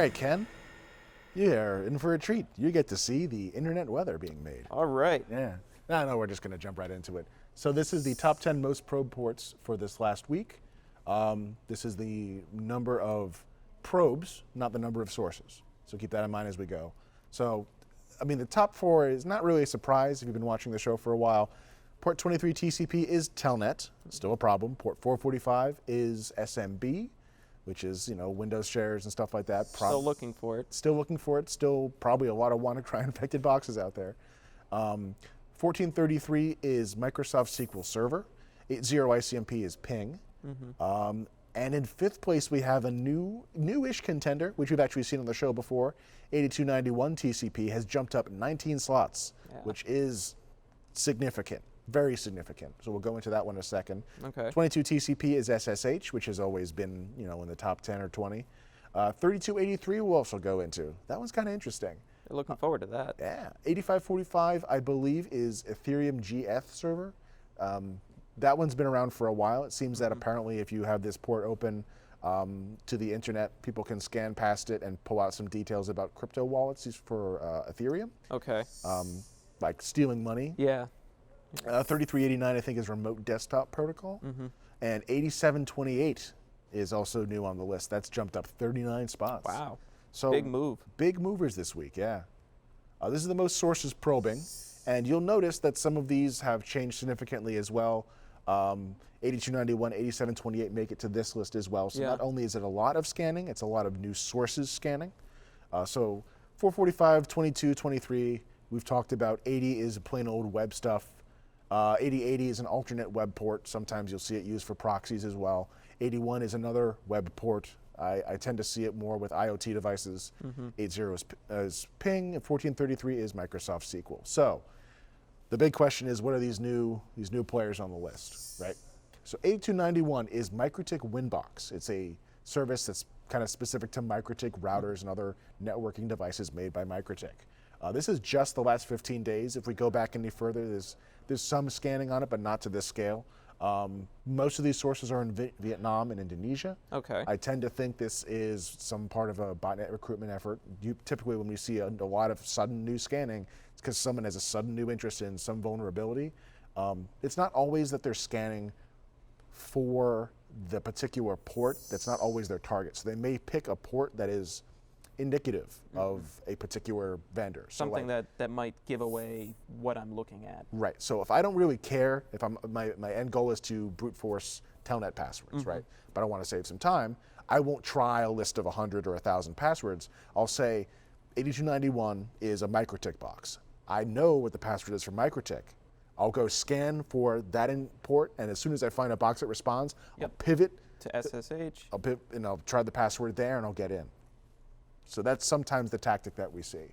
right, Ken. You're in for a treat. You get to see the internet weather being made. All right. Yeah. No, we're just going to jump right into it. So this is the top 10 most probe ports for this last week. This is the number of probes, not the number of sources. So keep that in mind as we go. So, I mean, the top 4 is not really a surprise if you've been watching the show for a while. Port 23 TCP is Telnet, still a problem. Port 445 is SMB, which is, Windows shares and stuff like that. Still looking for it. Still looking for it. Still probably a lot of WannaCry infected boxes out there. 1433 is Microsoft SQL Server. 80 ICMP is Ping. Mm-hmm. And in 5th place, we have a newish contender, which we've actually seen on the show before. 8291 TCP has jumped up 19 slots, which is significant. Very significant. So we'll go into that one in a second. Okay. 22 TCP is SSH, which has always been, in the top 10 or 20. 3283 we'll also go into. That one's kind of interesting. Looking forward to that. Yeah. 8545, I believe, is Ethereum GF server. That one's been around for a while. It seems that apparently if you have this port open to the internet, people can scan past it and pull out some details about crypto wallets for Ethereum. Okay. Like stealing money. Yeah. 3389, I think, is remote desktop protocol. Mm-hmm. And 8728 is also new on the list. That's jumped up 39 spots. Wow. So big move. Big movers this week, yeah. This is the most sources probing. And you'll notice that some of these have changed significantly as well. 8291, 8728 make it to this list as well. So not only is it a lot of scanning, it's a lot of new sources scanning. So 445, 22, 23, we've talked about. 80 is plain old web stuff. 8080 is an alternate web port. Sometimes you'll see it used for proxies as well. 81 is another web port. I tend to see it more with IoT devices. 80 is Ping, and 1433 is Microsoft SQL. So the big question is, what are these new players on the list, right? So 8291 is Mikrotik Winbox. It's a service that's kind of specific to Mikrotik routers and other networking devices made by Mikrotik. This is just the last 15 days. If we go back any further, there's some scanning on it, but not to this scale. Most of these sources are in Vietnam and Indonesia. Okay. I tend to think this is some part of a botnet recruitment effort. Typically, when we see a lot of sudden new scanning, it's because someone has a sudden new interest in some vulnerability. It's not always that they're scanning for the particular port. That's not always their target. So they may pick a port that is indicative of a particular vendor. Something that might give away what I'm looking at. Right. So if I don't really care, if my end goal is to brute force telnet passwords, right? But I want to save some time, I won't try a list of 100 or 1,000 passwords. I'll say 8291 is a Mikrotik box. I know what the password is for Mikrotik. I'll go scan for that port, and as soon as I find a box that responds, I'll pivot to SSH. I'll try the password there, and I'll get in. So that's sometimes the tactic that we see.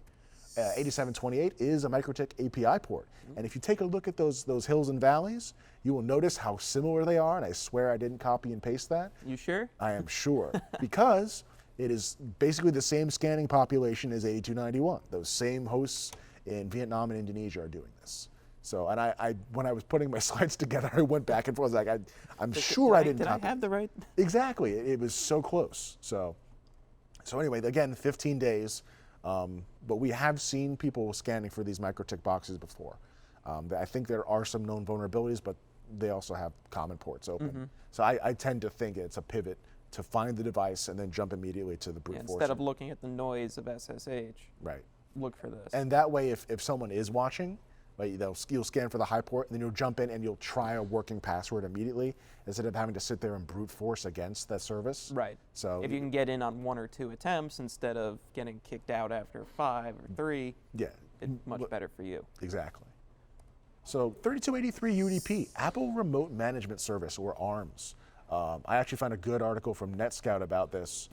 8728 is a Mikrotik API port. And if you take a look at those hills and valleys, you will notice how similar they are, and I swear I didn't copy and paste that. You sure? I am sure, because it is basically the same scanning population as 8291. Those same hosts in Vietnam and Indonesia are doing this. So, and I when I was putting my slides together, I went back and forth. I was like, I'm sure I didn't copy. Did I have the right? Exactly. It was so close. So anyway, again, 15 days, but we have seen people scanning for these Mikrotik boxes before. I think there are some known vulnerabilities, but they also have common ports open. So I tend to think it's a pivot to find the device and then jump immediately to the brute force. Instead of looking at the noise of SSH, right? Look for this. And that way, if someone is watching, right, you'll scan for the high port, and then you'll jump in and you'll try a working password immediately instead of having to sit there and brute force against that service. Right. So if you can get in on 1 or 2 attempts instead of getting kicked out after 5 or 3, it's much better for you. Exactly. So 3283 UDP, Apple Remote Management Service, or ARMS. I actually found a good article from NetScout about this.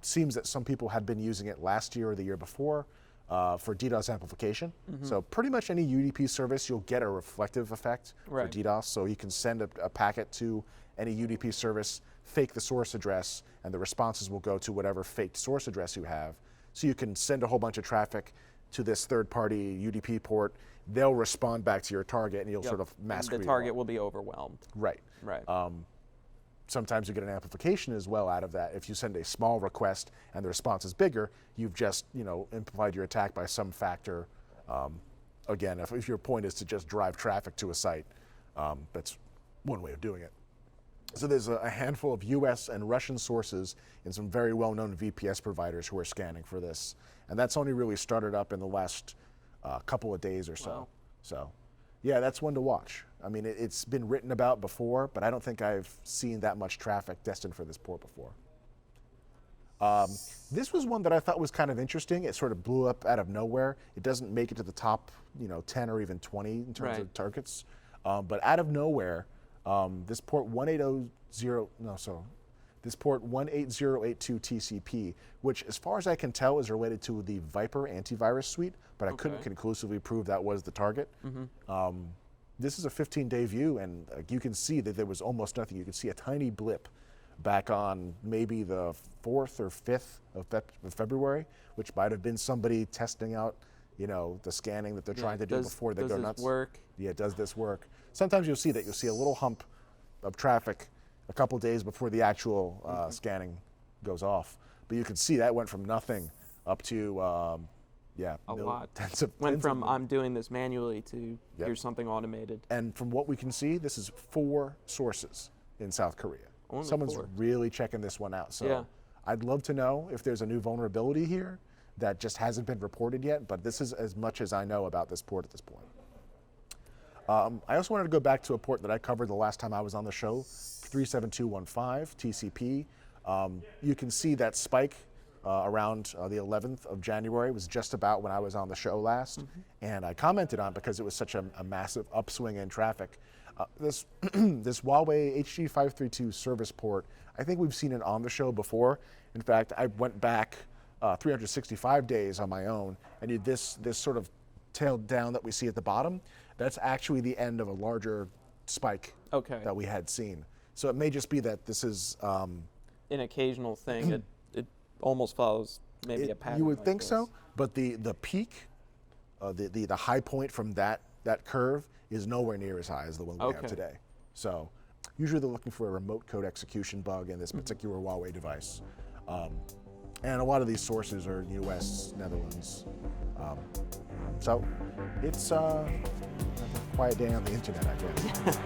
Seems that some people had been using it last year or the year before. For DDoS amplification. So pretty much any UDP service, you'll get a reflective effect for DDoS. So you can send a packet to any UDP service, fake the source address, and the responses will go to whatever faked source address you have. So you can send a whole bunch of traffic to this third-party UDP port. They'll respond back to your target, and you'll sort of mask the target will be overwhelmed. Right. Right. sometimes you get an amplification as well out of that. If you send a small request and the response is bigger, you've just amplified your attack by some factor. Again, if your point is to just drive traffic to a site, that's one way of doing it. So there's a handful of US and Russian sources and some very well-known VPS providers who are scanning for this. And that's only really started up in the last couple of days or so. Wow. So yeah, that's one to watch. I mean, it's been written about before, but I don't think I've seen that much traffic destined for this port before. This was one that I thought was kind of interesting. It sort of blew up out of nowhere. It doesn't make it to the top 10 or even 20 in terms of targets. But out of nowhere, this port 18082 TCP, which as far as I can tell is related to the VIPRE antivirus suite, but I couldn't conclusively prove that was the target. This is a 15-day view, and you can see that there was almost nothing. You can see a tiny blip back on maybe the 4th or 5th of February, which might have been somebody testing out the scanning that they're trying to do before they go nuts. Does this work? Yeah, does this work? Sometimes you'll see that. You'll see a little hump of traffic a couple days before the actual scanning goes off. But you can see that went from nothing up to, a lot. Went from I'm doing this manually to here's something automated. And from what we can see, this is 4 sources in South Korea. Only Someone's 4. really checking this one out. So I'd love to know if there's a new vulnerability here that just hasn't been reported yet, but this is as much as I know about this port at this point. I also wanted to go back to a port that I covered the last time I was on the show, 37215 TCP. You can see that spike around the 11th of January was just about when I was on the show last, and I commented on it because it was such a massive upswing in traffic. This Huawei HG532 service port, I think we've seen it on the show before. In fact, I went back 365 days on my own, and this sort of tailed down that we see at the bottom. That's actually the end of a larger spike that we had seen. So it may just be that this is an occasional thing. It almost follows maybe a pattern. You would like think this. so, but the peak, the high point from that curve is nowhere near as high as the one we have today. So usually they're looking for a remote code execution bug in this particular Huawei device. And a lot of these sources are US, Netherlands. So it's a quiet day on the internet, I guess.